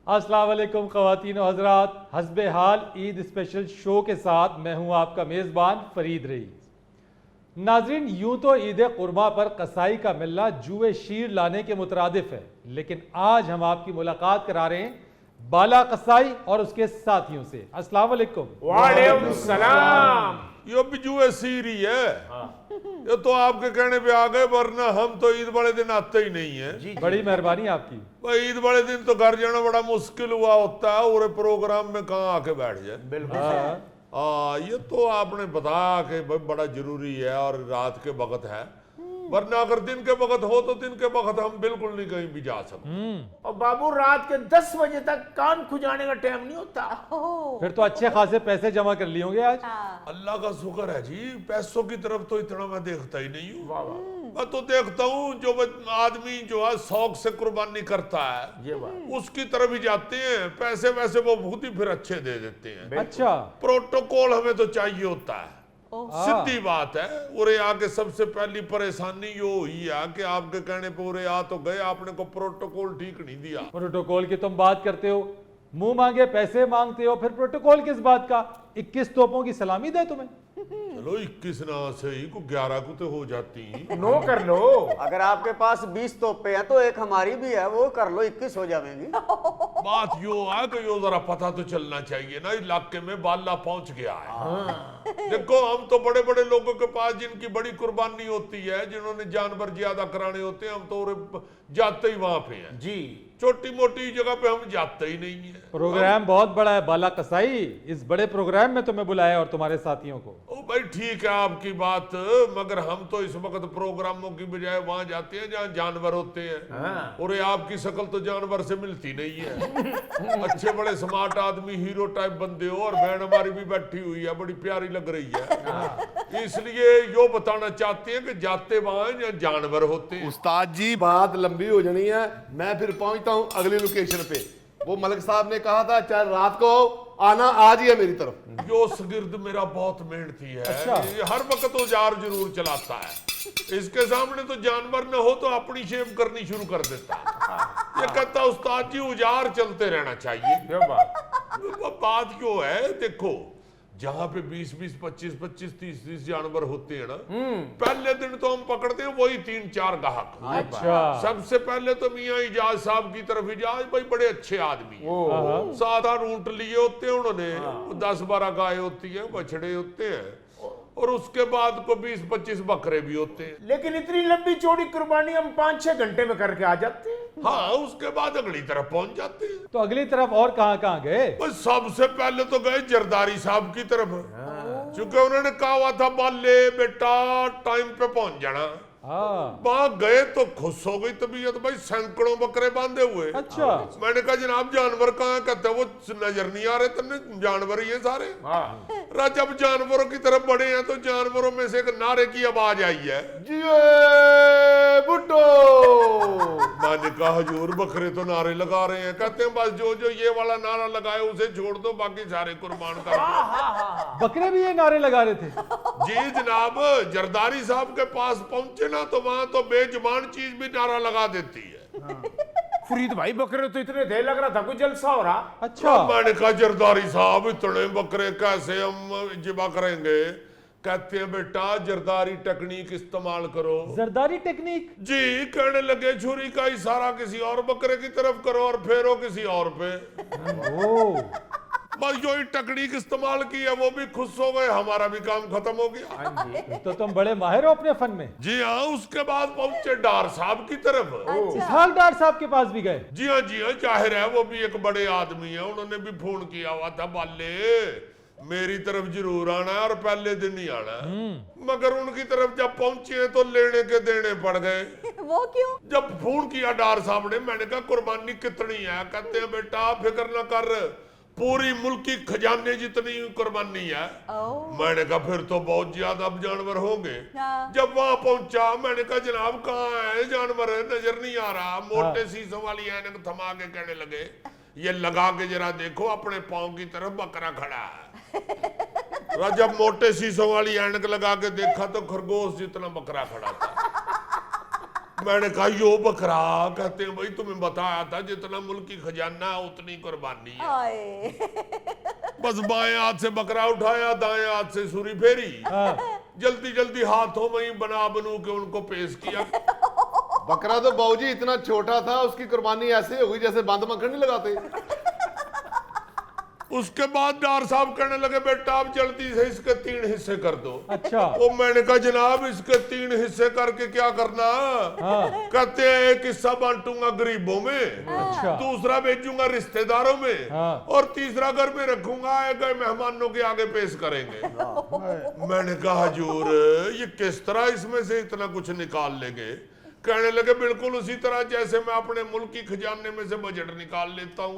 अस्सलाम वालेकुम ख़वातीन और हज़रात, हस्बे हाल ईद स्पेशल शो के साथ मैं हूं आपका मेज़बान फरीद रईस। नाज़रीन, यूं तो ईद कुर्बा पर कसाई का मिलना जुए शीर लाने के मुतरादिफ है, लेकिन आज हम आपकी मुलाकात करा रहे हैं बाला कसाई और उसके साथियों से। अस्सलाम वालेकुम। वालेकुम सलाम। ये भी जुए शीर ही है। ये तो आपके कहने पे आ गए, वरना हम तो ईद वाले दिन आते ही नहीं है। बड़ी मेहरबानी आपकी। भाई ईद वाले दिन तो घर जाना बड़ा मुश्किल हुआ होता है, और प्रोग्राम में कहाँ आके बैठ जाए। बिल्कुल। ये तो आपने बताया कि भाई बड़ा जरूरी है और रात के वक्त है, वरना अगर दिन के वक्त हो तो दिन के वक्त हम बिल्कुल नहीं कहीं भी जा सकते। और बाबू रात के 10 बजे तक कान खुजाने का टाइम नहीं होता। फिर तो अच्छे खासे पैसे जमा कर लिए होंगे आज। अल्लाह का शुक्र है जी, पैसों की तरफ तो इतना मैं देखता ही नहीं हूँ। वाह वाह। मैं तो देखता हूँ जो आदमी जो है शौक से कुर्बानी करता है, ये बात उसकी तरफ ही जाते हैं। पैसे वैसे वो खुद ही फिर अच्छे दे देते हैं। अच्छा, प्रोटोकॉल हमें तो चाहिए होता है, सीधी बात है। उरे आके सबसे पहली परेशानी यो हुई है कि आपके कहने पे उरे आ तो गए, आपने को प्रोटोकॉल ठीक नहीं दिया। प्रोटोकॉल की तुम बात करते हो, मुंह मांगे पैसे मांगते हो, फिर प्रोटोकॉल किस बात का? 21 तोपों की सलामी दे तुम्हें। चलो 21 ना से ही को 11 को तो हो जाती। नो कर लो। अगर आपके पास 20 तोपे हैं तो एक हमारी भी है, वो कर लो, 21 हो जाएंगी। बात यो है कि यो जरा पता तो चलना चाहिए ना, इलाके में बाला पहुंच गया है। देखो हम तो बड़े बड़े लोगों के पास जिनकी बड़ी कुर्बानी होती है, जिन्होंने जानवर ज्यादा कराने होते हैं, हम तो जाते ही वहां पे हैं जी। छोटी मोटी जगह पे हम जाते ही नहीं है। प्रोग्राम बहुत बड़ा है बाला कसाई, इस बड़े प्रोग्राम में तुम्हें बुलाया और तुम्हारे साथियों को। ओ भाई ठीक है आपकी बात, मगर हम तो इस वक्त प्रोग्रामों की बजाय वहां जाते हैं जहाँ जानवर होते हैं। और ये आपकी शक्ल तो जानवर से मिलती नहीं है। अच्छे बड़े स्मार्ट आदमी, हीरो टाइप बंदे हो, और बहन हमारी भी बैठी हुई है, बड़ी प्यारी लग रही है। इसलिए यो बताना चाहते हैं कि जाते वहां जहाँ जानवर होते हैं। उस्ताद जी बात लंबी हो जानी है, मैं फिर पहुंचता हूं अगली लोकेशन पे। वो मलिक साहब ने कहा था चाहे रात को आना, आज ही है मेरी तरफ। जो शागिर्द मेरा बहुत मेहनती है। अच्छा। ये हर वक्त औजार जरूर चलाता है, इसके सामने तो जानवर न हो तो अपनी शेव करनी शुरू कर देता है। ये कहता उस्ताद जी औजार चलते रहना चाहिए। ये बात बात क्यों है, देखो जहां पे 20-20, 25-25, 30-30 जानवर होते हैं ना, पहले दिन तो हम पकड़ते हैं वही 3-4 गाहक। अच्छा, सबसे पहले तो मियाँ इजाज साहब की तरफ, इजाज भाई बड़े अच्छे आदमी हैं। 7-8 ऊंट लिए होते हैं उन्होंने, 10-12 गाय होती है, बछड़े होते हैं, और उसके बाद को 20-25 बकरे भी होते हैं। लेकिन इतनी लंबी चौड़ी कुर्बानी हम 5-6 घंटे में करके आ जाते हैं। हाँ, उसके बाद अगली तरफ पहुंच जाते हैं। तो अगली तरफ और कहाँ कहाँ गए? बस सबसे पहले तो गए जरदारी साहब की तरफ, क्योंकि उन्होंने कहा हुआ था बाले बेटा टाइम पे पहुंच जाना। हाँ, वहां गए तो खुश हो गई तबीयत, भाई सैकड़ों बकरे बांधे हुए। अच्छा। मैंने कहा जनाब जानवर कहाँ? कहते वो नजर नहीं आ रहे तन्ने, जानवर ही है सारे। जब जानवरों की तरफ बढ़े हैं तो जानवरों में से एक नारे की आवाज आई है, जिए बुड्ढो। मैंने कहा हजूर बकरे तो नारे लगा रहे हैं। कहते हैं बस जो जो ये वाला नारा लगाए उसे छोड़ दो, बाकी सारे कुर्बान कर दो। बकरे भी ये नारे लगा रहे थे? जी जनाब, जरदारी साहब के पास पहुंचे ना तो वहां तो बेजुबान चीज भी नारा लगा देती है। फरीद भाई बकरे तो इतने देर लग रहा था, कोई जलसा हो रहा। अच्छा, मैंने कहा जरदारी साहब इतने बकरे कैसे हम जिबा करेंगे? कहते हैं बेटा जरदारी टेक्निक इस्तेमाल करो। जरदारी टेक्निक? जी, कहने लगे छुरी का इशारा किसी और बकरे की तरफ करो और फेरो किसी और पे। ओ, बस जो ही टेक्निक इस्तेमाल की है वो भी खुश हो गए, हमारा भी काम खत्म हो गया। तो तुम बड़े माहिर हो अपने फन में। जी हाँ, उसके बाद पहुंचे डार साहब की तरफ। इसहाक डार साहब के पास भी गए? जी हाँ जाहिर है, वो भी एक बड़े आदमी है। उन्होंने भी फोन किया हुआ था, बाले मेरी तरफ जरूर आना है और पहले दिन ही आना है। मगर उनकी तरफ जब पहुंचे तो लेने के देने पड़ गए। वो क्यों? जब फोन किया डार साहब ने, मैंने कहा कुर्बानी कितनी है? कहते हैं बेटा फिक्र ना कर, पूरी मुल्की खजाने जितनी कुर्बानी है। मैंने कहा फिर तो बहुत ज्यादा अब जानवर होंगे। जब वहां पहुंचा मैंने कहा जनाब कहाँ है जानवर? नजर नहीं आ रहा। मोटे शीशों वाली ऐनक थमा के कहने लगे, ये लगा के जरा देखो अपने पांव की तरफ बकरा खड़ा है। जब मोटे शीशों वाली ऐनक लगा के देखा तो खरगोश जितना बकरा खड़ा था। मैंने कहा यो बकरा, कहते हैं भाई तुम्हें बताया था जितना मुल्क की खजाना है उतनी कुर्बानी है। हाय। बस बाएं हाथ से बकरा उठाया, दाएं हाथ से सुरी फेरी, जल्दी जल्दी हाथों में ही बना बनू के उनको पेश किया। बकरा तो बाबूजी इतना छोटा था, उसकी कुर्बानी ऐसे हो गई जैसे बंद मक्खन नहीं लगाते। उसके बाद डार साहब कहने लगे बेटा आप जल्दी से इसके 3 हिस्से कर दो। अच्छा। वो मैंने कहा जनाब इसके 3 हिस्से करके क्या करना? कहते हैं एक हिस्सा बांटूंगा गरीबों में, अच्छा। दूसरा भेजूंगा रिश्तेदारों में, हाँ। और तीसरा घर में रखूंगा, एक मेहमानों के आगे पेश करेंगे। मैंने कहा हजूर ये किस तरह इसमें से इतना कुछ निकाल लेंगे? कहने लगे बिल्कुल उसी तरह जैसे मैं अपने मुल्क की खजाने में से बजट निकाल लेता हूँ।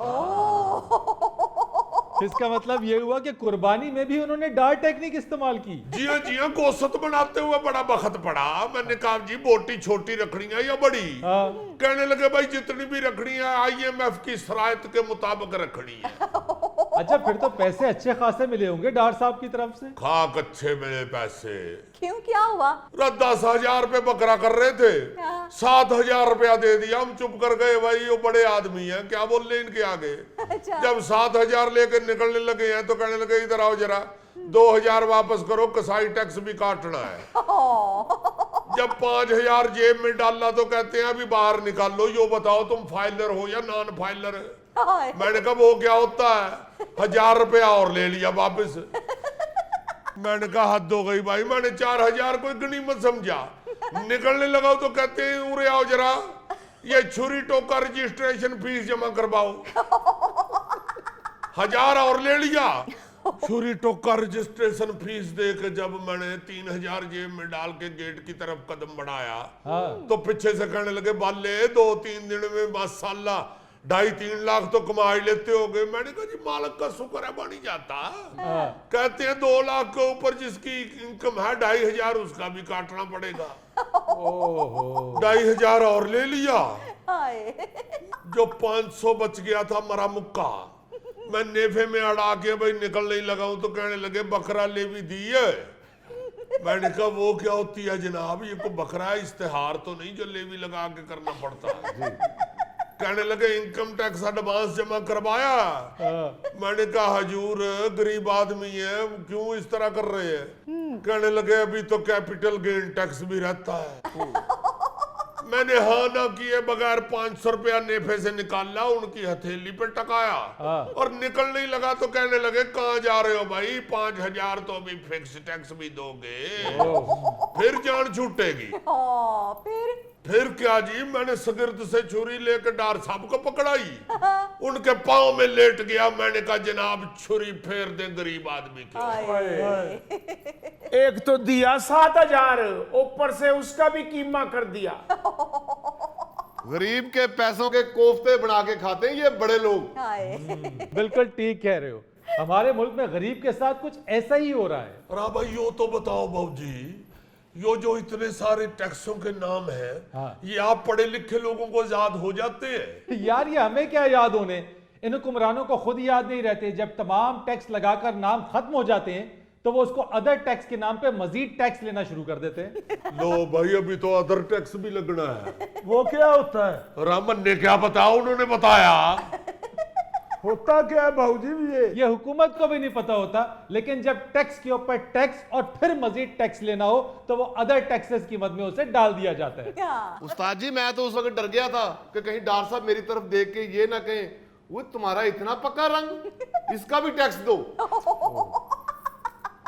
इसका मतलब ये हुआ कि कुर्बानी में भी उन्होंने डार टेक्निक इस्तेमाल की। जी हाँ गोश्त बनाते हुए बड़ा बखत पड़ा। मैंने कहा जी बोटी छोटी रखनी है या बड़ी? कहने लगे भाई जितनी भी रखनी है IMF की शराइत के मुताबिक रखनी है। अच्छा, फिर तो पैसे अच्छे खासे मिले होंगे डार साहब की तरफ से। खाक अच्छे मिले पैसे। क्यों, क्या हुआ? 10,000 रुपए बकरा कर रहे थे, 7,000 रुपया दे दिया। हम चुप कर गए, भाई ये बड़े आदमी हैं, क्या बोल रहे इनके आगे। अच्छा। जब 7,000 लेकर निकलने लगे हैं तो कहने लगे इधर आओ जरा, 2,000 वापस करो, कसाई टैक्स भी काटना है। जब 5,000 जेब में डाला तो कहते हैं अभी बाहर निकाल लो, यो बताओ तुम फाइलर हो या नॉन फाइलर? मैंने कहा वो क्या होता है? 1,000 रुपया और ले लिया वापस। मैंने कहा हद हो गई भाई, मैंने 4,000 को गनीमत समझा। निकलने लगा तो कहते हैं उरे आओ जरा, ये छुरी टोका रजिस्ट्रेशन फीस जमा करवाओ। 1,000 और ले लिया। छुरी टोका रजिस्ट्रेशन फीस दे के जब मैंने 3,000 जेब में डाल के गेट की तरफ कदम बढ़ाया तो पीछे से कहने लगे बाले 2-3 दिन में माशाल्लाह 2.5-3 लाख तो कमा ही लेते हो गए। मैंने कहा जी मालिक का शुक्र है बन ही जाता। कहते हैं 2 लाख के ऊपर जिसकी इनकम है 2,500 उसका भी काटना पड़ेगा। 2,500 और ले लिया। जो 500 बच गया था मरा मुक्का, मैं नेफे में अड़ा के भाई निकल नहीं लगाऊं तो कहने लगे बकरा ले भी दी है। मैंने कहा वो क्या होती है जनाब? ये को बकरा इश्तेहार तो नहीं जो लेवी लगा के करना पड़ता है। कहने लगे इनकम टैक्स एडवांस जमा करवाया। मैंने कहा हजूर गरीब आदमी है क्यों इस तरह कर रहे हैं? कहने लगे अभी तो कैपिटल गेन टैक्स भी रहता है। मैंने हाँ ना किए बगैर 500 रुपया नेफे से निकाला, उनकी हथेली पे टकाया और निकल नहीं लगा तो कहने लगे कहाँ जा रहे हो भाई? 5,000 तो अभी फिक्स टैक्स भी दोगे, फिर जान छूटेगी। फिर क्या जी, मैंने सगिर्द से छुरी लेकर डार साहब को पकड़ाई, उनके पांव में लेट गया। मैंने कहा जनाब छुरी फेर दे गरीब आदमी की। एक तो दिया 7,000, ऊपर से उसका भी कीमा कर दिया। गरीब के पैसों के कोफ्ते बना के खाते हैं ये बड़े लोग। बिल्कुल ठीक कह रहे हो। हमारे मुल्क में गरीब के साथ कुछ ऐसा ही हो रहा है। अरे भाई यो तो बताओ बाबूजी, यो जो इतने सारे टैक्सों के नाम हैं, ये आप पढ़े लिखे लोगों को याद हो जाते हैं? यार ये हमें क्या याद होने, इन हुक्मरानों को खुद याद नहीं रहते। जब तमाम टैक्स लगाकर नाम खत्म हो जाते हैं तो वो उसको अदर टैक्स के नाम पे मजीद टैक्स लेना शुरू कर देते हैं। लो भाई अभी तो अदर टैक्स भी लगना है। वो क्या होता है? रामन ने क्या बताया? उन्होंने बताया। होता क्या है भाऊजी? ये हुकूमत को भी नहीं पता होता, लेकिन जब टैक्स के ऊपर टैक्स और फिर मजीद टैक्स लेना हो तो वो अदर टैक्सेस की मद में उसे डाल दिया जाता है। उस्ताद जी मैं तो उस वक्त डर गया था कि कहीं डार साहब मेरी तरफ देख के ये ना कहें वो तुम्हारा इतना पक्का रंग, इसका भी टैक्स दो।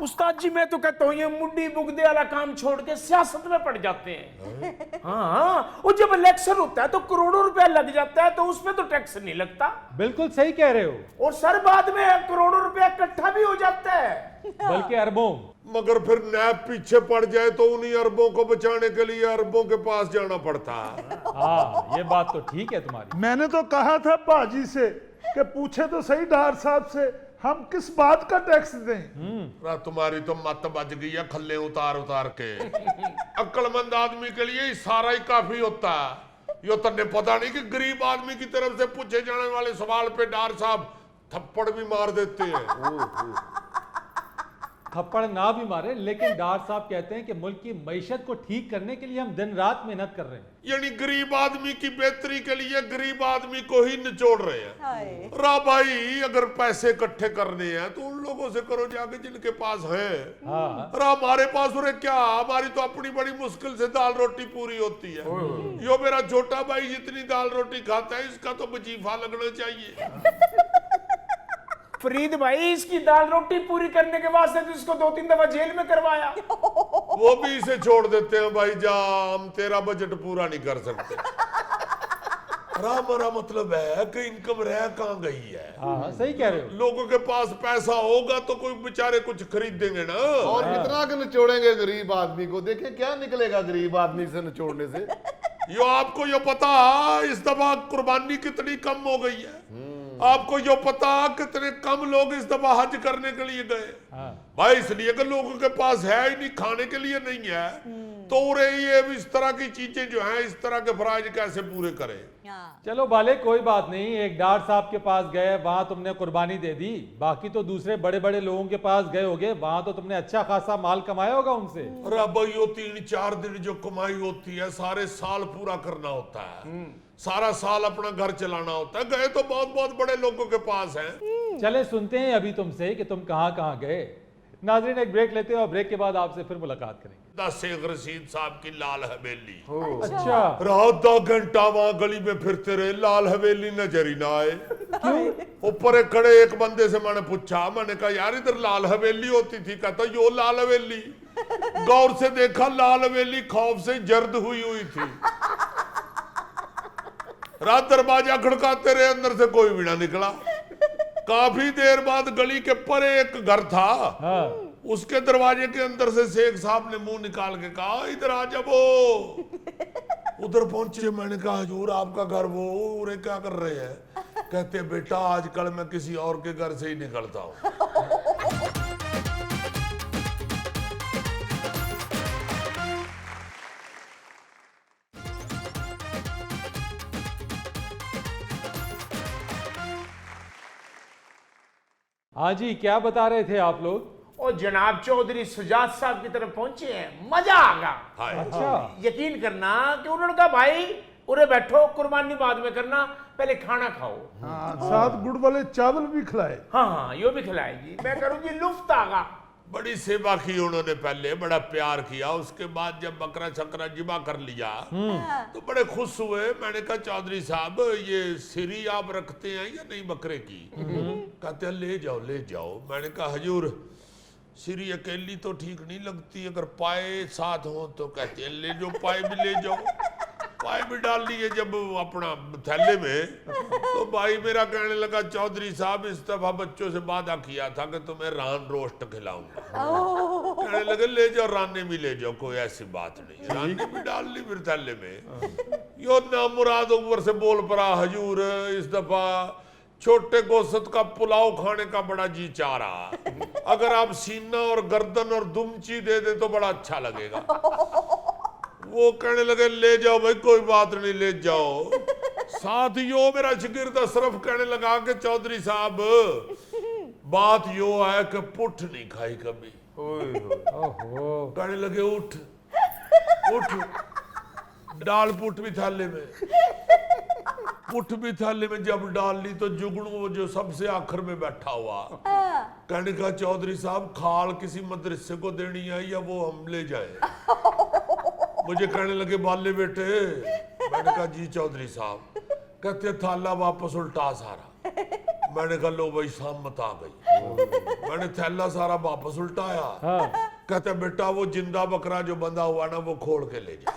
उस्ताद जी मैं तो कहता हूँ ये मुड्डी बुगदे वाला काम छोड़ के सियासत में पड़ जाते हैं। हाँ, और जब इलेक्शन होता है तो करोड़ों रुपया लग जाता है तो उसमें तो टैक्स नहीं लगता। बिल्कुल सही कह रहे हो। और सर बाद में करोड़ों रुपया इकट्ठा भी हो जाता है, बल्कि अरबों। मगर फिर नैब पीछे पड़ जाए तो उन्हीं अरबों को बचाने के लिए अरबों के पास जाना पड़ता है। हाँ ये बात तो ठीक है तुम्हारी। मैंने तो कहा था बाजी से कि पूछे तो सही डार साहब से हम किस बात का टैक्स दें। तुम्हारी तो मत बज गई है खल्ले उतार उतार के। अक्लमंद आदमी के लिए इशारा ही काफी होता है। यो तन्ने पता नहीं कि गरीब आदमी की तरफ से पूछे जाने वाले सवाल पे डार साहब थप्पड़ भी मार देते हैं। थप्पड़ ना भी मारे, लेकिन डॉक्टर साहब कहते हैं कि मुल्क की मईशत को ठीक करने के लिए हम दिन रात मेहनत कर रहे हैं। यानी गरीब आदमी की बेहतरी के लिए गरीब आदमी को ही निचोड़ रहे हैं। हाय। रा भाई, अगर पैसे इकट्ठे करने हैं तो उन लोगों से करो जाके जिनके पास है। हाँ। रा हमारे पास उरे क्या, हमारी तो अपनी बड़ी मुश्किल से दाल रोटी पूरी होती है। यो मेरा छोटा भाई जितनी दाल रोटी खाता है, इसका तो वजीफा लगना चाहिए। फरीद भाई, इसकी दाल रोटी पूरी करने के वास्ते तो इसको 2-3 दफा जेल में करवाया। वो भी इसे छोड़ देते हैं भाई, जा हम तेरा बजट पूरा नहीं कर सकते। हमारा मतलब है कि इनकम रह कहाँ गई है। हाँ, सही कह रहे हो। लोगों के पास पैसा होगा तो कोई बेचारे कुछ खरीदेंगे ना। और कितना के निचोड़ेंगे गरीब आदमी को, देखिए क्या निकलेगा गरीब आदमी से निचोड़ने से। यो आपको यो पता इस दफा कुर्बानी कितनी कम हो गई है? आपको यो पता कितने कम लोग इस दफा हज करने के लिए गए? हाँ। भाई इसलिए कि लोगों के पास है ही नहीं, खाने के लिए नहीं है, तो उरे ये इस तरह की चीजें जो हैं, इस तरह के फराइज कैसे पूरे करें? चलो बाले, कोई बात नहीं। एक डॉक्टर साहब के पास गए, वहां तुमने कुर्बानी दे दी। बाकी तो दूसरे बड़े बड़े लोगों के पास गए होगे, वहां तो तुमने अच्छा खासा माल कमाया होगा उनसे। अरे भाई, वो 3-4 दिन जो कमाई होती है, सारे साल पूरा करना होता है। सारा साल अपना घर चलाना होता है। गए तो बहुत बहुत बड़े लोगों के पास हैं। चले सुनते हैं अभी तुमसे कि तुम कहाँ कहाँ गए। नाज़रीन, एक ब्रेक लेते हैं और ब्रेक के बाद आपसे फिर मुलाकात करेंगे। शेख रशीद साहब की लाल हवेली। अच्छा। रात 2 घंटा वहां गली में फिरते रहे, लाल हवेली नजर ही ना आए। ऊपर एक खड़े एक बंदे से मैंने पूछा, मैंने कहा यार इधर लाल हवेली होती थी? कहता यो लाल हवेली। गौर से देखा, लाल हवेली खौफ से जर्द हुई हुई थी। रात दरवाजा खड़काते रहे, अंदर से कोई भी ना निकला। काफी देर बाद गली के परे एक घर था। हाँ। उसके दरवाजे के अंदर से शेख साहब ने मुंह निकाल के कहा, इधर आ जाओ। उधर पहुंचे, मैंने कहा हजूर आपका घर वो उरे क्या कर रहे हैं? कहते बेटा आजकल मैं किसी और के घर से ही निकलता हूं। हाँ जी, क्या बता रहे थे आप लोग? और जनाब चौधरी सुजात साहब की तरफ पहुंचे हैं, मजा आ गया। हाय। अच्छा। यकीन करना कि उन्होंने कहा भाई उरे बैठो, कुर्बानी बाद में करना, पहले खाना खाओ। हाँ, साथ गुड़ वाले चावल भी खिलाए। हाँ, यो भी खिलाएगी। मैं करूंगी लुफ्त आगा। बड़ी सेवा की उन्होंने, पहले बड़ा प्यार किया। उसके बाद जब बकरा छकरा जिबा कर लिया तो बड़े खुश हुए। मैंने कहा चौधरी साहब ये सिरी आप रखते हैं या नहीं बकरे की? कहते हैं ले जाओ ले जाओ। मैंने कहा हजूर सिरी अकेली तो ठीक नहीं लगती, अगर पाए साथ हो तो। कहते हैं ले जाओ, पाए भी ले जाओ। पाए भी डाल लिए जब अपना थैले में, तो भाई मेरा कहने लगा चौधरी साहब इस दफा बच्चों से वादा किया था कि तुम्हें रान रोस्ट खिलाऊंगा। कहने लगे ले जाओ, राने भी ले जाओ, कोई ऐसी बात नहीं। राने भी डाल ली फिर थैले में। यो ना मुराद ऊपर से बोल पड़ा, हजूर इस दफा छोटे गोश्त का पुलाव खाने का बड़ा जी चाह रहा, अगर आप सीना और गर्दन और दुमची दे दे तो बड़ा अच्छा लगेगा। वो कहने लगे ले जाओ भाई, कोई बात नहीं ले जाओ। साथ यो मेरा शिगिर्द अशरफ कहने लगा कि चौधरी साहब बात यो है कि पुठ नहीं खाई कभी। ओहो। कहने लगे उठ उठ, डाल पुठ भी थाले में। पुठ भी थाले में जब डाल ली तो जुगनू वो जो सबसे आखिर में बैठा हुआ, कहने का चौधरी साहब खाल किसी मदरसे को देनी है या वो हम ले जाए? मुझे कहने लगे बाले बेटे। मैंने कहा जी चौधरी साहब। कहते थाला वापस उल्टा सारा। मैंने कहा लो भाई शामत आ गई। मैंने थैला सारा वापस उल्टाया। हाँ। कहते बेटा वो जिंदा बकरा जो बंधा हुआ ना वो खोल के ले जा।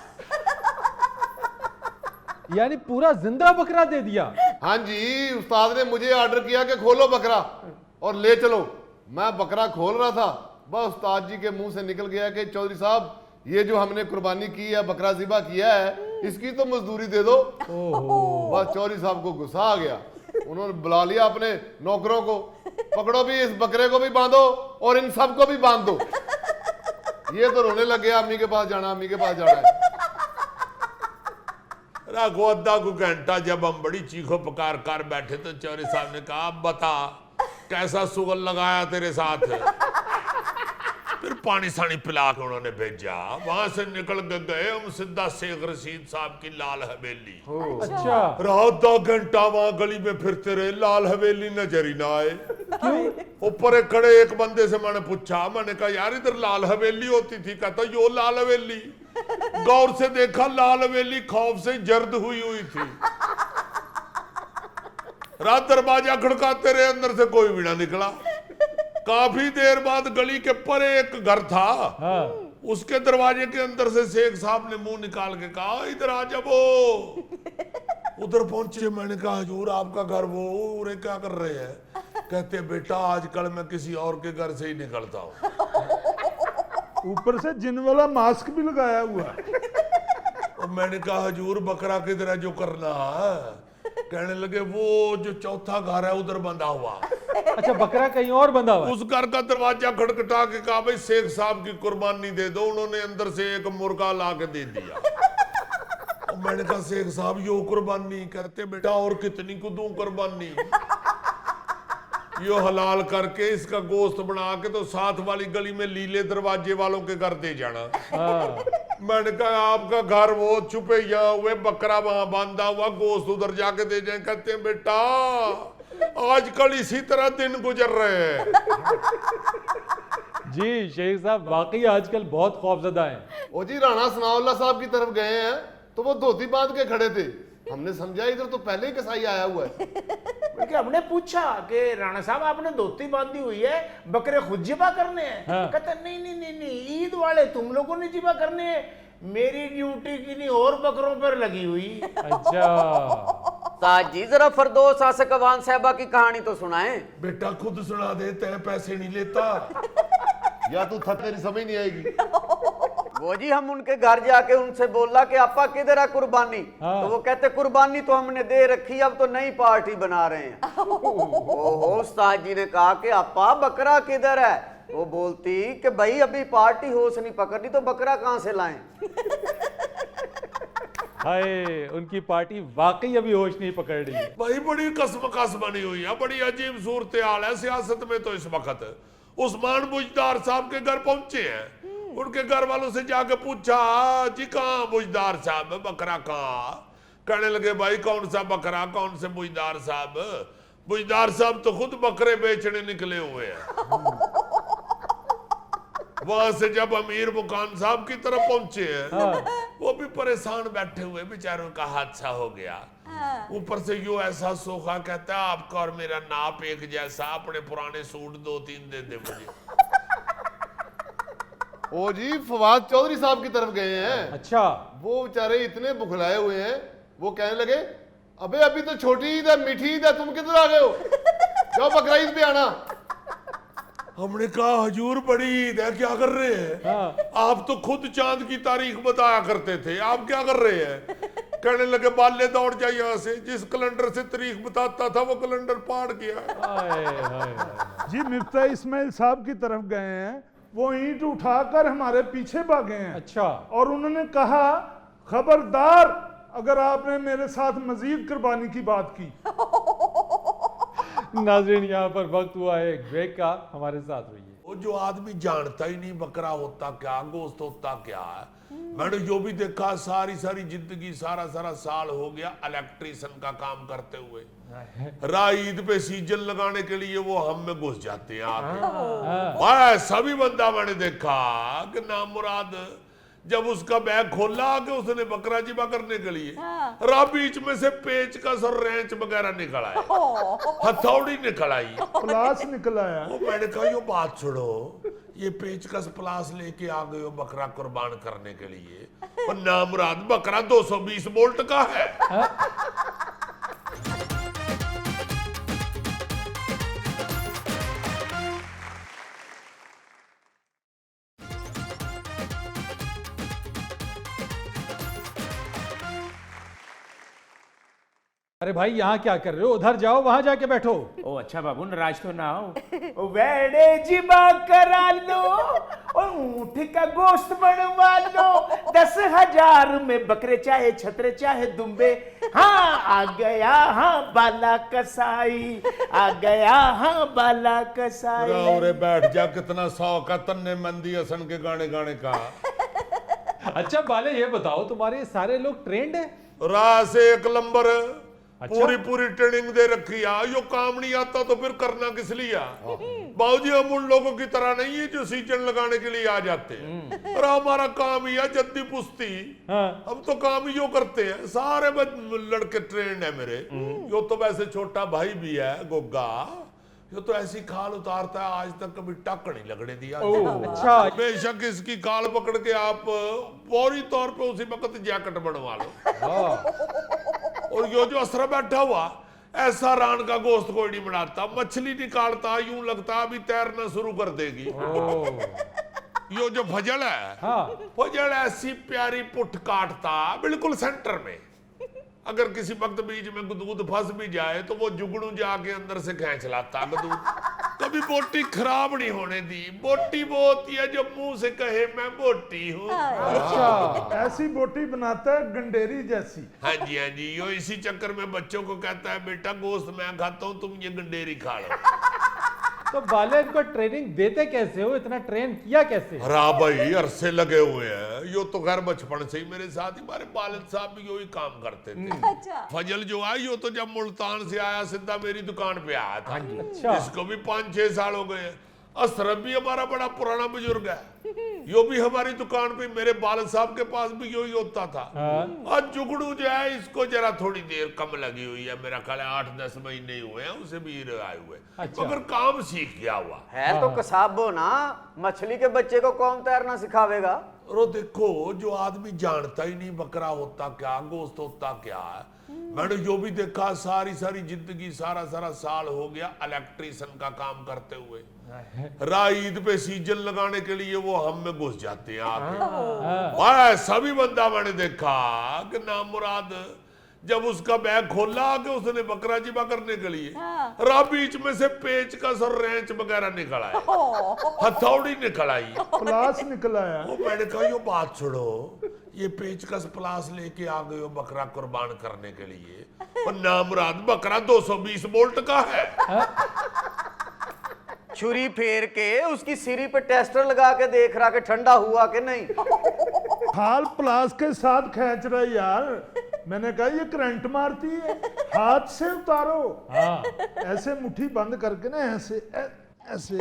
यानी पूरा जिंदा बकरा दे दिया? हाँ जी, उस्ताद ने मुझे ऑर्डर किया कि खोलो बकरा और ले चलो। मैं बकरा खोल रहा था, बस उस्ताद जी के मुंह से निकल गया कि चौधरी साहब ये जो हमने कुर्बानी की है, बकरा ज़िबा किया है, इसकी तो मजदूरी दे दो। बस चौधरी साहब को गुस्सा आ गया। उन्होंने बुला लिया अपने नौकरों को, पकड़ो भी इस बकरे को भी बांधो और इन सब को भी बांध दो। ये तो रोने लग गया, अम्मी के पास जाना, अम्मी के पास जाना है। राखो अद्धा को घंटा जब हम बड़ी चीखो पकार कर बैठे तो चौधरी साहब ने कहा बता कैसा सुगल लगाया तेरे साथ? फिर पानी सानी पिला के उन्होंने भेजा। वहां से निकल के गए हम सीधा शेख रशीद साहब की लाल हवेली। अच्छा, रात 2 घंटा वहां गली में फिरते रहे, लाल हवेली नजर ही ना आए। ऊपर एक खड़े एक बंदे से मैंने पूछा, मैंने कहा यार इधर लाल हवेली होती थी? कहता यो लाल हवेली। गौर से देखा, लाल हवेली खौफ से जर्द हुई थी। रात दरवाजा खड़काते रहे, अंदर से कोई भी ना निकला। काफी देर बाद गली के परे एक घर था। हाँ। उसके दरवाजे के अंदर से शेख साहब ने मुंह निकाल के कहा, इधर आ जाओ। उधर पहुंचे, मैंने कहा हजूर आपका घर वो उरे क्या कर रहे हैं? कहते बेटा आजकल मैं किसी और के घर से ही निकलता हूँ। ऊपर से जिन वाला मास्क भी लगाया हुआ है। और मैंने कहा हजूर बकरा किधर है जो करना है? कहने लगे वो जो चौथा घर है उधर बंधा हुआ। अच्छा, बकरा कहीं और बंधा हुआ है? उस घर का दरवाजा खटखटा के कहा भाई शेख साहब की कुर्बानी दे दो। उन्होंने अंदर से एक मुर्गा ला के दे दिया। और मैंने कहा शेख साहब यो कुर्बानी? कहते बेटा और कितनी को दूं कुर्बानी? यो हलाल करके इसका गोश्त बना के तो साथ वाली गली में लीले दरवाजे वालों के घर दे जाना। मैंने कहा आपका घर वो छुपे यहाँ हुए, बकरा वहां बांधा हुआ, गोश्त उधर जाके दे जाए। कहते हैं बेटा आजकल इसी तरह दिन गुजर रहे हैं। जी शेख साहब वाकई आजकल बहुत खौफजदा हैं। ओ जी राणा सनाउल्लाह साहब की तरफ गए हैं तो वो धोती बांध के खड़े थे। हमने समझा इधर तो पहले ही कसाई आया हुआ है। बल्कि हमने पूछा कि राणा साहब आपने धोती बांधी हुई है, बकरे खुद जिबा करने हैं? हाँ। कहता नहीं नहीं नहीं नहीं, ईद वाले तुम लोगों ने जिबा करने हैं, मेरी ड्यूटी किन्हीं और बकरों पर लगी हुई। अच्छा, उस्ताद जी जरा फरदौस आसिक अवान साहबा की कहानी तो सुनाएं। बेटा खुद सुना देते हैं, पैसे नहीं लेता। या तू था तेरी समझ नहीं आएगी। वो जी हम उनके घर जाके उनसे बोला कि आपा किधर है कुर्बानी? हाँ। तो वो कहते कुर्बानी तो हमने दे रखी, अब तो नई पार्टी बना रहे हैं। ओहो, उस्ताद जी ने कहा कि आपा बकरा किधर है? वो बोलती कि भाई अभी पार्टी होश नहीं पकड़नी तो बकरा कहां से लाएं? हाय उनकी पार्टी वाकई अभी होश नहीं पकड़ रही है। भाई बड़ी कसमकस बनी हुई है, बड़ी अजीब सूरत हाल है सियासत में। तो इस वक्त उस्मान बुजदार साहब के घर पहुंचे हैं। उनके घर वालों से जाके पूछा जी कहाँ बुजदार साहब, बकरा कहाँ? कहने लगे भाई कौन सा बकरा, कौन से बुजदार साहब? बुजदार साहब तो खुद बकरे बेचने निकले हुए हैं। वहां से जब अमीर मुकान साहब की तरफ पहुंचे हैं, वो भी परेशान बैठे हुए, बेचारों का हादसा हो गया। ऊपर से यो ऐसा सोखा, कहता है आपका और मेरा नाप एक जैसा, अपने पुराने सूट 2-3 दे दे मुझे। ओ जी फवाद चौधरी साहब की तरफ गए हैं। अच्छा, वो बेचारे इतने बुखलाए हुए हैं, वो कहने लगे अबे अभी तो छोटी ईद है, मीठी ईद है, तुम किधर आ गए हो? जाओ बकरा ईद पे आना। हमने कहा हजूर बड़ी ईद है, क्या कर रहे हैं? आप तो खुद चांद की तारीख बताया करते थे, आप क्या कर रहे हैं? कहने लगे बाले दौड़ जाए यहाँ से, जिस कैलेंडर से तारीख बताता था वो कैलेंडर पाड़ गया। हाय हाय। जी मिर्जा इस्माइल साहब की तरफ गए हैं, वो ईंट उठाकर हमारे पीछे भागे हैं। अच्छा, और उन्होंने कहा खबरदार अगर आपने मेरे साथ मजीद कुर्बानी की बात की। नाज़रीन यहाँ पर वक्त हुआ है एक ब्रेक का, हमारे साथ रहिए। वो जो आदमी जानता ही नहीं बकरा होता क्या, गोश्त होता क्या है। मैंने जो भी देखा सारी सारी जिंदगी, सारा सारा साल हो गया इलेक्ट्रीशियन का काम करते हुए। ईद पे सीजन लगाने के लिए वो हम में घुस जाते हैं आके। सभी बंदा मैंने देखा कि नाम मुराद जब उसका बैग खोला कि उसने बकरा जिबा करने के लिए, बीच में से पेचकस और रेंच वगैरह निकल आए, हथौड़ी निकल आई, प्लास निकल आया। वो मैंने कहा यो बात छोड़ो, ये पेचकस प्लास लेके आ गए हो बकरा कुर्बान करने के लिए, और नामुराद बकरा 220 वोल्ट का है। अरे भाई यहाँ क्या कर रहे हो? उधर जाओ, वहां जाके बैठो। ओ अच्छा बाबू नाराज तो ना हो। वेड़े जिबा करा लो और ऊँट का गोश्त बनवा लो 10,000 में, बकरे चाहे छतरे चाहे दुम्बे। हाँ आ गया हाँ बाला कसाई, आ गया हाँ बाला कसाई। रे बैठ जा, कितना शौक है तन्ने मंदी हसन के गाने गाने का। अच्छा बाले, ये बताओ तुम्हारे ये सारे लोग ट्रेंड है? राह से एक नंबर, अच्छा? पूरी पूरी ट्रेनिंग दे रखी है। यो काम नहीं आता तो फिर करना किस लिए? बाबूजी हम उन लोगों की तरह नहीं है जो सीजन लगाने के लिए आ जाते हैं। और हमारा काम ही है जद्दी पुश्ती। हाँ। हम तो काम ही यो करते हैं। सारे लड़के ट्रेंड है मेरे। यो तो वैसे छोटा भाई भी है गोगा, यो तो ऐसी खाल उतारता है, आज तक कभी टक नहीं लगने दिया। अच्छा। बेशक इसकी खाल पकड़ के आप फौरी तौर पे उसी वक्त जैकेट बनवा लो। और यो जो असरा बैठा हुआ, ऐसा रान का गोश्त कोई नहीं बनाता। मछली निकालता यूं लगता अभी तैरना शुरू कर देगी। यो जो फजल है, हाँ। फजल ऐसी प्यारी पुट काटता बिल्कुल सेंटर में। अगर किसी वक्त बीच में दूध फंस भी जाए तो वो जुगनू जाके अंदर से खींच लाता दूध। कभी बोटी खराब नहीं होने दी। बोटी वो होती है जो मुंह से कहे मैं बोटी हूँ। अच्छा, ऐसी बोटी बनाता है गंडेरी जैसी। हाँ जी हाँ जी, यो इसी चक्कर में बच्चों को कहता है बेटा गोश्त मैं खाता हूँ, तुम ये गंडेरी खा लो। तो बाले, इनको ट्रेनिंग देते कैसे हो? इतना ट्रेन किया कैसे? हाँ भाई, अरसे लगे हुए हैं। यो तो खैर बचपन से ही मेरे साथ ही, हमारे वालिद साहब भी यो ही काम करते थे। अच्छा। फजल जो है यो तो जब मुल्तान से आया सीधा मेरी दुकान पे आया था। अच्छा। इसको भी 5-6 साल हो गए। असरफ भी हमारा बड़ा पुराना बुजुर्ग है, यो भी हमारी दुकान पे, मेरे वालिद साहब के पास भी यो ही होता था। और जुगड़ू जो है इसको जरा थोड़ी देर कम लगी हुई है, मेरा ख्याल है 8-10 महीने हुए हैं उसे भी आए हुए। अच्छा। मगर काम सीख गया हुआ है तो कसाबो ना, मछली के बच्चे को कौन तैरना सिखावेगा? और देखो जो आदमी जानता ही नहीं बकरा होता क्या, गोश्त होता क्या है। मैंने जो भी देखा, सारी जिंदगी सारा साल हो गया इलेक्ट्रिशियन का काम करते हुए। ईद पे सीजन लगाने के लिए वो हम में घुस जाते हैं आके। सभी बंदा मैंने देखा कि नाम मुराद जब उसका बैग खोला कि उसने बकरा जिबा करने के लिए, बीच में से पेचकस और रेंच वगैरह निकल आए, हथौड़ी निकल आई, प्लास निकला है। वो मैंने कहा यो बात छोड़ो, ये पेचकस प्लास लेके आ गए हो बकरा कुर्बान करने के लिए, और नामुराद बकरा 220 वोल्ट का है। छुरी फेर के उसकी सिरी पे टेस्टर लगा के देख रहा कि ठंडा हुआ कि नहीं। खाल प्लास के साथ खींच रही यार। मैंने कहा ये करंट मारती है, हाथ से उतारो। हाँ। ऐसे मुट्ठी बंद करके ना, ऐसे ऐसे।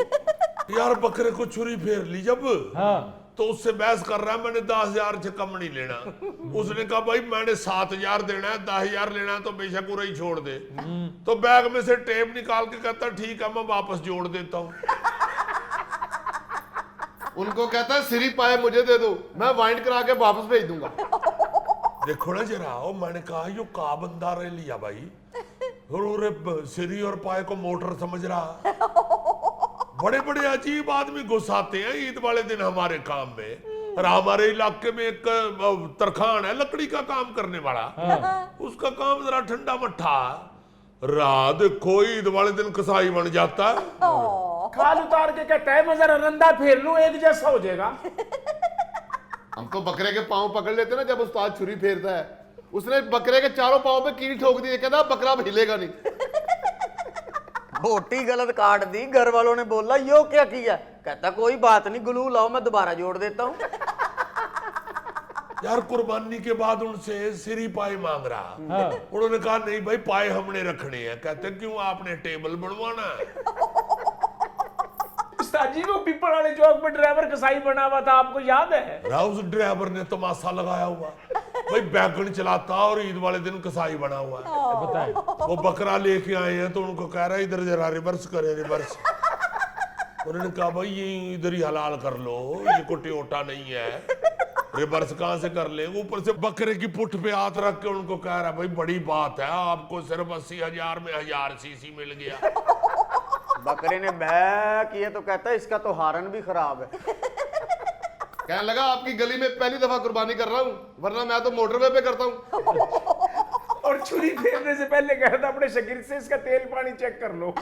यार बकरे को छुरी फेर ली जब, हाँ। तो उससे बहस कर रहा है मैंने 10,000 से कम नहीं लेना। उसने कहा भाई मैंने 7,000 देना है, 10,000 लेना है तो बेशक उरा ही छोड़ दे। तो बैग में से टेप निकाल के कहता ठीक है मैं वापस जोड़ देता हूँ। उनको कहता है सिरी पाए मुझे दे दो, मैं वाइंड करा के वापस भेज दूंगा। देखो ना जरा, ओ मैंने कहा यो का बंदा रे लिया भाई, और सिरी और पाए को मोटर समझ रहा। बड़े बड़े अजीब आदमी घुस आते हैं ईद वाले दिन हमारे काम में। और हमारे इलाके में एक तरखान है लकड़ी का काम करने वाला, उसका काम जरा ठंडा मट्ठा। रात देखो ईद वाले दिन कसाई बन जाता है। खाल उतार के कहता है मैं जरा रंदा फेर लूं, एक जैसा हो जाएगा। हम तो बकरे के पांव पकड़ लेते ना जब उस्ताद छुरी फेरता है। उसने बकरे के चारों पांव पे कीड़ी ठोक दी, कहता बकरा अब हिलेगा नहीं। बोटी गलत काट दी, घर वालों ने बोला यो क्या किया? कहता कोई बात नहीं, ग्लू लाओ मैं दोबारा जोड़ देता हूँ। यार कुर्बानी के बाद उनसे सिरी पाए मांग रहा। उन्होंने कहा नहीं भाई पाए हमने रखने हैं। कहते क्यों, आपने टेबल बनवाना है। उस्ताद जी वो पीपल वाले चौक पे ड्राइवर कसाई बना हुआ था, आपको याद है? उस ड्राइवर ने तमाशा लगाया हुआ भाई, बैगन चलाता और ईद वाले दिन कसाई बना हुआ है। बताए। वो बकरा लेके आए हैं तो उनको कह रहा है इधर जरा रिवर्स करे, रिवर्स। उन्होंने कहा भाई ये इधर ही हलाल कर लो, ये कोई टोयोटा नहीं है, रिवर्स कहां से कर ले। ऊपर से बकरे की पुठ पे हाथ रख के उनको कह रहा है भाई बड़ी बात है, आपको सिर्फ 80,000 में 1000 सीसी मिल गया। बकरे ने भै किया तो कहता है इसका तो हारन भी खराब है। कहने लगा आपकी गली में पहली दफा कुर्बानी कर रहा हूँ, वरना मैं तो मोटरवे पे करता हूँ। और छुरी फेरने से पहले कह रहा था अपने शकीर से इसका तेल पानी चेक कर लो।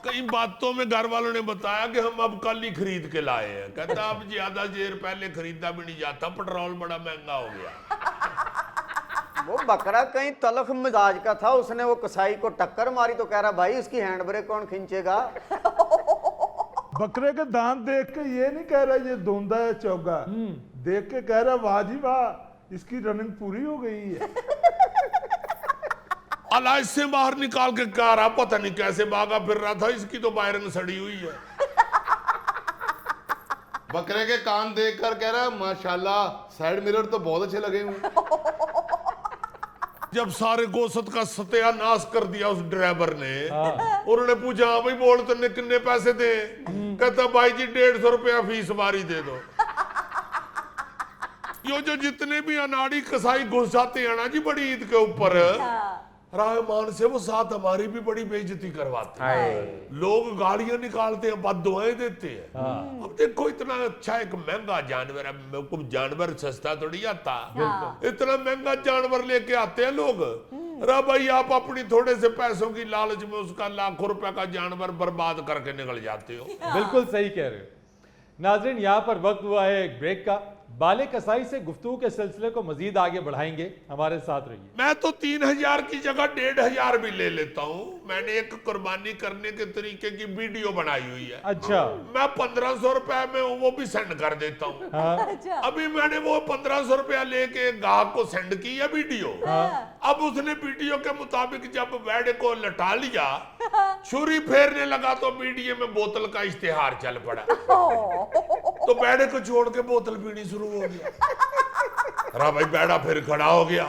कई बातों में घर वालों ने बताया कि हम अब कल ही खरीद के लाए हैं। कहता अब ज्यादा देर पहले खरीदा भी नहीं जाता, पेट्रोल बड़ा महंगा हो गया। वो बकरा कहीं तलख मिजाज का था, उसने वो कसाई को टक्कर मारी तो कह रहा भाई इसकी हैंड ब्रेक कौन खींचेगा। बकरे के दांत देख के ये नहीं कह रहा ये धुंधा है चौगा, देख के कह रहा वाह जी वाह इसकी रनिंग पूरी हो गई है। अलाज से बाहर निकाल के कह रहा पता नहीं कैसे भागा फिर रहा था, इसकी तो वायरिंग सड़ी हुई है। बकरे के कान देखकर कह रहा है माशाल्लाह साइड मिरर तो बहुत अच्छे लगे हुए। जब सारे गोश्त का सत्यानाश कर दिया उस ड्राइवर ने, उन्होंने पूछा हाँ भाई बोल तुमने कितने पैसे दे? कहता भाई जी 150 रुपया फीस बारी दे दो। यो जो जितने भी अनाड़ी कसाई घुस जाते हैं ना जी बड़ी ईद के ऊपर रहमान से, वो साथ हमारी भी बड़ी बेइज्जती करवाते हैं। लोग गालियां निकालते हैं, बददुआएं देते हैं। अब देखो इतना अच्छा एक महंगा जानवर है, मेरे जानवर सस्ता थोड़ी आता, इतना महंगा जानवर लेके आते हैं लोग। रा भाई आप अपनी थोड़े से पैसों की लालच में उसका लाखों रुपए का जानवर बर्बाद करके निकल जाते हो। बिल्कुल सही कह रहे हो। नाजरीन, यहाँ पर वक्त हुआ है एक ब्रेक का। बाले कसाई से गुफ्तगू के सिलसिले को मजीद आगे बढ़ाएंगे, हमारे साथ रहिए। मैं तो 3000 की जगह 1500 भी ले लेता हूँ। मैंने एक कुर्बानी करने के तरीके की वीडियो बनाई हुई है। अच्छा, मैं 1500 रुपए में वो भी सेंड कर देता हूँ। हाँ, अभी मैंने वो 1500 रुपया लेके गाहक को सेंड की है वीडियो। अब उसने वीडियो के मुताबिक जब बेड को लटा लिया, छुरी फेरने लगा तो वीडियो में बोतल का इश्तेहार चल पड़ा। तो बेड को छोड़ के बोतल पीनी शुरू हो गया। रा भाई बेड़ा फिर खड़ा हो गया।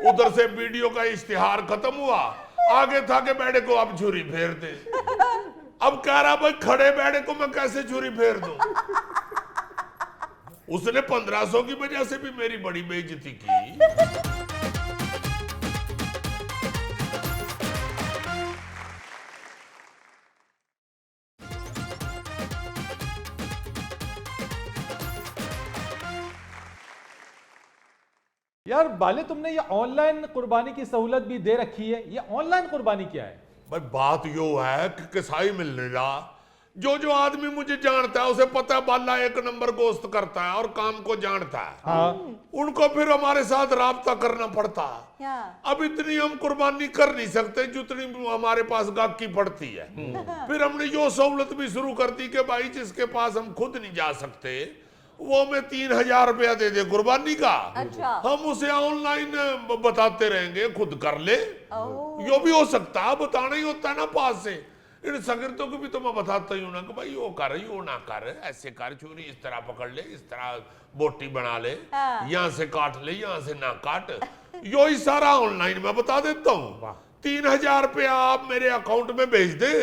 उधर से वीडियो का इश्तेहार खत्म हुआ, आगे था कि बेड़े को अब छुरी फेर दे। अब कह रहा भाई खड़े बेड़े को मैं कैसे छुरी फेर दूं? उसने 1500 की वजह से भी मेरी बड़ी बेइज्जती की। यार बाले, तुमने ये ऑनलाइन कुर्बानी की सहूलत भी दे रखी है। ये ऑनलाइन कुर्बानी क्या है? भाई बात यो है कि कसाई मिलने रहा, जो आदमी मुझे जानता है उसे पता है बाला एक नंबर गोश्त करता है और काम को जानता है। हाँ, उनको फिर हमारे साथ राब्ता करना पड़ता है। अब इतनी हम कुर्बानी कर नहीं सकते जितनी हमारे पास गाहकी पड़ती है। फिर हमने यो सहूलत भी शुरू कर दी कि भाई जिसके पास हम खुद नहीं जा सकते वो में 3000 रुपया दे दे कुर्बानी का। अच्छा। हम उसे ऑनलाइन बताते रहेंगे, खुद कर ले। यो भी हो सकता है, बताना ही होता है ना पास से। इन सगिर्दों को भी तो मैं बताता ही हूँ ना कि भाई यो कर, यो ना कर, ऐसे कर, छुरी इस तरह पकड़ ले, इस तरह बोटी बना ले, यहाँ से काट ले, यहाँ से ना काट। यो ही सारा ऑनलाइन मैं बता देता हूँ। 3000 रुपया आप मेरे अकाउंट में भेज दे,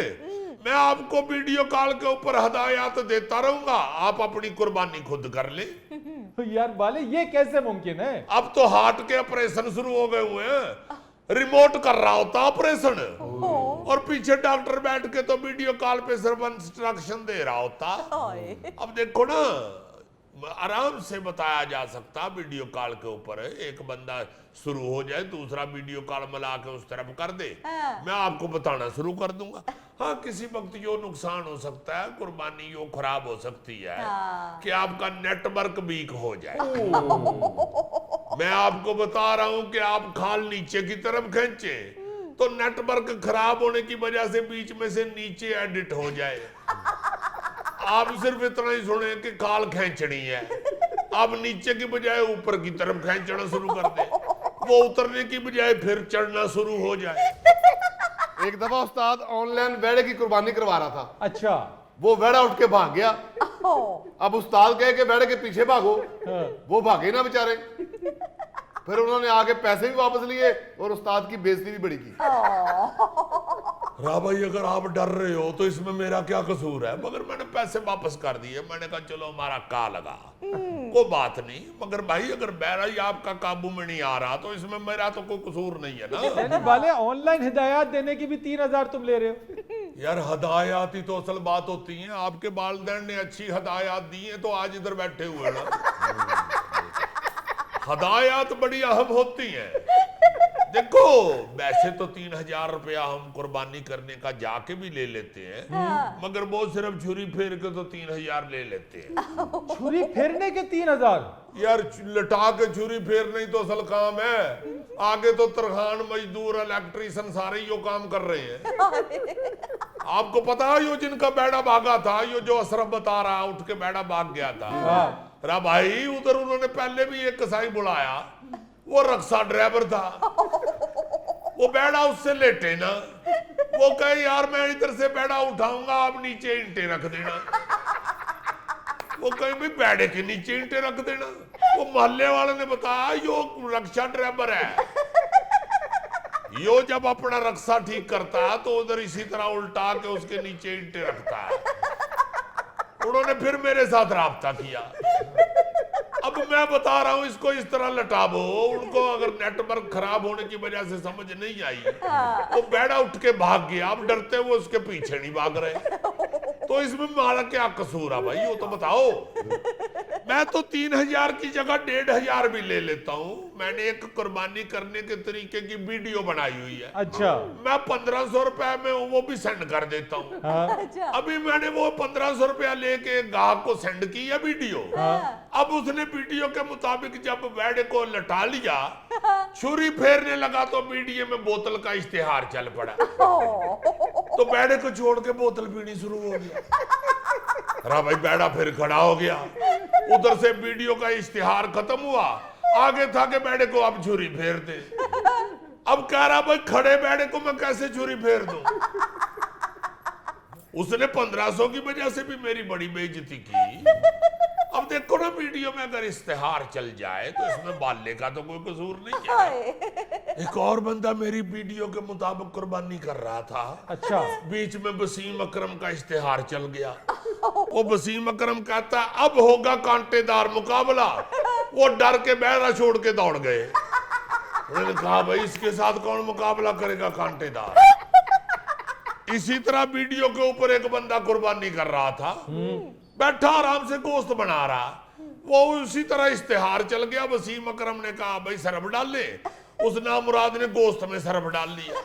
मैं आपको वीडियो कॉल के ऊपर हदायत देता रहूंगा, आप अपनी कुर्बानी खुद कर ले। तो यार बाले, ये कैसे मुमकिन है? अब तो हार्ट के ऑपरेशन शुरू हो गए हुए हैं, रिमोट कर रहा होता ऑपरेशन और पीछे डॉक्टर बैठ के तो वीडियो कॉल पे सिर्फ इंस्ट्रक्शन दे रहा होता। अब देखो ना, आराम से बताया जा सकता वीडियो कॉल के ऊपर। एक बंदा शुरू हो जाए, दूसरा वीडियो कॉल मिला के उस तरफ कर दे, मैं आपको बताना शुरू कर दूंगा। हाँ, किसी वक्त यो नुकसान हो सकता है, कुर्बानी यो खराब हो सकती है कि आपका नेटवर्क वीक हो जाए। मैं आपको बता रहा हूं कि आप खाल नीचे की तरफ खींचे तो नेटवर्क खराब होने की वजह से बीच में से नीचे एडिट हो जाए। आप सिर्फ इतना ही सुने कि खाल खींचनी है, आप नीचे की बजाय ऊपर की तरफ खींचना शुरू कर दे, वो उतरने की बजाय फिर चढ़ना शुरू हो जाए। एक दफा उस्ताद ऑनलाइन वेड़े की कुर्बानी करवा रहा था। अच्छा, वो वेड़ा उठ के भाग गया। अब उस्ताद कहे कि वेड़े के पीछे भागो, वो भागे ना बेचारे। फिर उन्होंने आगे पैसे भी वापस लिए और उस्ताद की बेइज्जती भी बड़ी की। रा भाई, अगर आप डर रहे हो तो इसमें मेरा क्या कसूर है? मगर मैंने पैसे वापस कर दिए। मैंने कहा चलो हमारा का लगा, कोई बात नहीं। मगर भाई अगर बहरा ही आपका काबू में नहीं आ रहा तो इसमें मेरा तो कोई कसूर नहीं है ना। यानी बाले, ऑनलाइन हिदायत देने की भी 3000 तुम ले रहे हो? यार हदायत ही तो असल बात होती है। आपके वालिदैन ने अच्छी हदायत दी है तो आज इधर बैठे हुए ना। हदायत बड़ी अहम होती है। देखो वैसे तो 3,000 रुपया हम कुर्बानी करने का जाके भी ले लेते हैं, मगर वो सिर्फ छुरी फेर के तो 3,000 ले लेते हैं। छुरी फेरने के 3,000? यार लटा के छुरी फेरना ही तो असल काम है, आगे तो तरखान, मजदूर, इलेक्ट्रीशियन सारे यो काम कर रहे हैं। आपको पता है यो जिनका बेड़ा भागा था, यो जो अशरफ बता रहा उठ के बेड़ा भाग गया था, रा भाई उधर उन्होंने पहले भी एक कसाई बुलाया, वो रक्षा ड्राइवर था, वो बेड़ा उससे लेटे ना, वो कहे यार मैं इधर से बेड़ा उठाऊंगा, आप नीचे ईंटें रख देना। वो कहीं भी बेड़े के नीचे ईंटें रख देना। वो मोहल्ले वाले ने बताया यो रक्षा ड्राइवर है, यो जब अपना रक्षा ठीक करता है तो उधर इसी तरह उल्टा के उसके नीचे ईंटें रखता है। उन्होंने फिर मेरे साथ राब्ता किया। अब मैं बता रहा हूं इसको इस तरह लटाबो, उनको अगर नेटवर्क खराब होने की वजह से समझ नहीं आई, वो बेड़ा उठ के भाग गया। अब डरते वो उसके पीछे नहीं भाग रहे, तो इसमें हमारा क्या कसूर है भाई, वो तो बताओ। मैं तो 3,000 की जगह 1,500 भी ले लेता हूँ। मैंने एक कुर्बानी करने के तरीके की वीडियो बनाई हुई है। अच्छा। मैं 1,500 रुपए में वो भी सेंड कर देता हूँ। अभी मैंने वो 1,500 रुपया लेके गाहक को सेंड की है वीडियो। अब उसने वीडियो के मुताबिक जब बेड़े को लटा लिया, छुरी फेरने लगा तो वीडियो में बोतल का इश्तिहार चल पड़ा, तो बेड़े को छोड़ के बोतल पीनी शुरू हो गया। अरे भाई बेड़ा फिर खड़ा हो गया, उधर से वीडियो का इश्तिहार खत्म हुआ, आगे था कि बेड़े को अब छुरी फेर दे। अब कह रहा भाई खड़े बेड़े को मैं कैसे छुरी फेर दूं। उसने 1,500 की वजह से भी मेरी बड़ी बेइज्जती की। अब देखो ना वीडियो में अगर इश्तिहार चल जाए तो इसमें बाले का तो कोई कसूर नहीं है। एक और बंदा मेरी वीडियो के मुताबिक कुर्बानी कर रहा था। अच्छा। बीच में वसीम अकरम का इश्तिहार चल गया। वो वसीम अकरम कहता अब होगा कांटेदार मुकाबला। वो डर के बेड़ा छोड़ के दौड़ गए। उन्होंने कहा भाई इसके साथ कौन मुकाबला करेगा कांटेदार। इसी तरह वीडियो के ऊपर एक बंदा कुर्बानी कर रहा था, बैठा आराम से गोश्त बना रहा, वो उसी तरह इश्तिहार चल गया। वसीम अकरम ने कहा भाई सरफ डाल ले, उस नामुराद ने गोश्त में सरफ डाल लिया।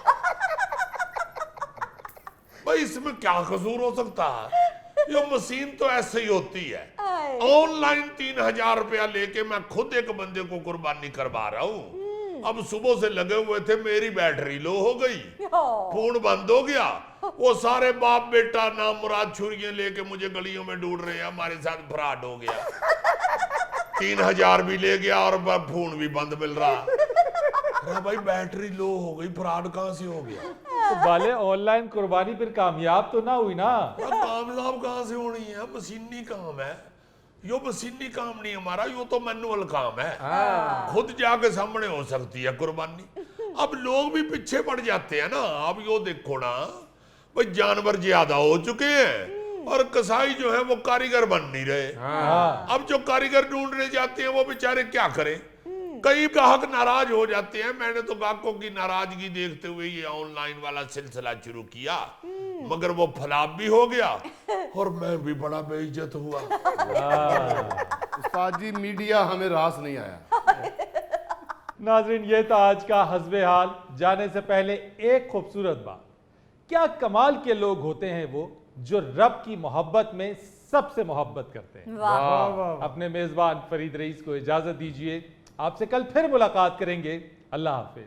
भाई इसमें क्या कसूर हो सकता है। ये मशीन तो ऐसे ही होती है। ऑनलाइन 3,000 रुपया लेके मैं खुद एक बंदे को कुर्बानी करवा रहा हूँ। अब सुबह से लगे हुए थे, मेरी बैटरी लो हो गई, फोन बंद हो गया। वो सारे बाप बेटा नाम मुराद छुरियां लेके मुझे गलियों में ढूंढ रहे हैं, हमारे साथ फ्रॉड हो गया। 3,000 भी ले गया और फोन भी बंद मिल रहा। अरे भाई बैटरी लो हो गई, फ्रॉड कहां से हो गया। तो बाले ऑनलाइन कुर्बानी फिर कामयाब तो ना हुई ना। कामयाब कहां से होनी है, मशीनी काम है यो। मशीनी काम नहीं हमारा, यो तो मैनुअल काम है। खुद जाके सामने हो सकती है कुर्बानी। अब लोग भी पीछे पड़ जाते हैं ना। अब यो देखो ना भाई जानवर ज्यादा हो चुके हैं और कसाई जो है वो कारीगर बन नहीं रहे। अब जो कारीगर ढूंढने जाते हैं वो बेचारे क्या करें। कई ग्राहक नाराज हो जाते हैं। मैंने तो ग्राहकों की नाराजगी देखते हुए ये ऑनलाइन वाला सिलसिला शुरू किया, मगर वो फलाप भी हो गया और मैं भी बड़ा बेइज्जत हुआ। उस्ताद जी मीडिया हमें रास नहीं आया। नाजरीन ये था आज का हस्बे हाल। जाने से पहले एक खूबसूरत बात, क्या कमाल के लोग होते हैं वो जो रब की मोहब्बत में सबसे मोहब्बत करते हैं। अपने मेजबान फरीद रईस को इजाजत दीजिए, आपसे कल फिर मुलाकात करेंगे। अल्लाह हाफिज।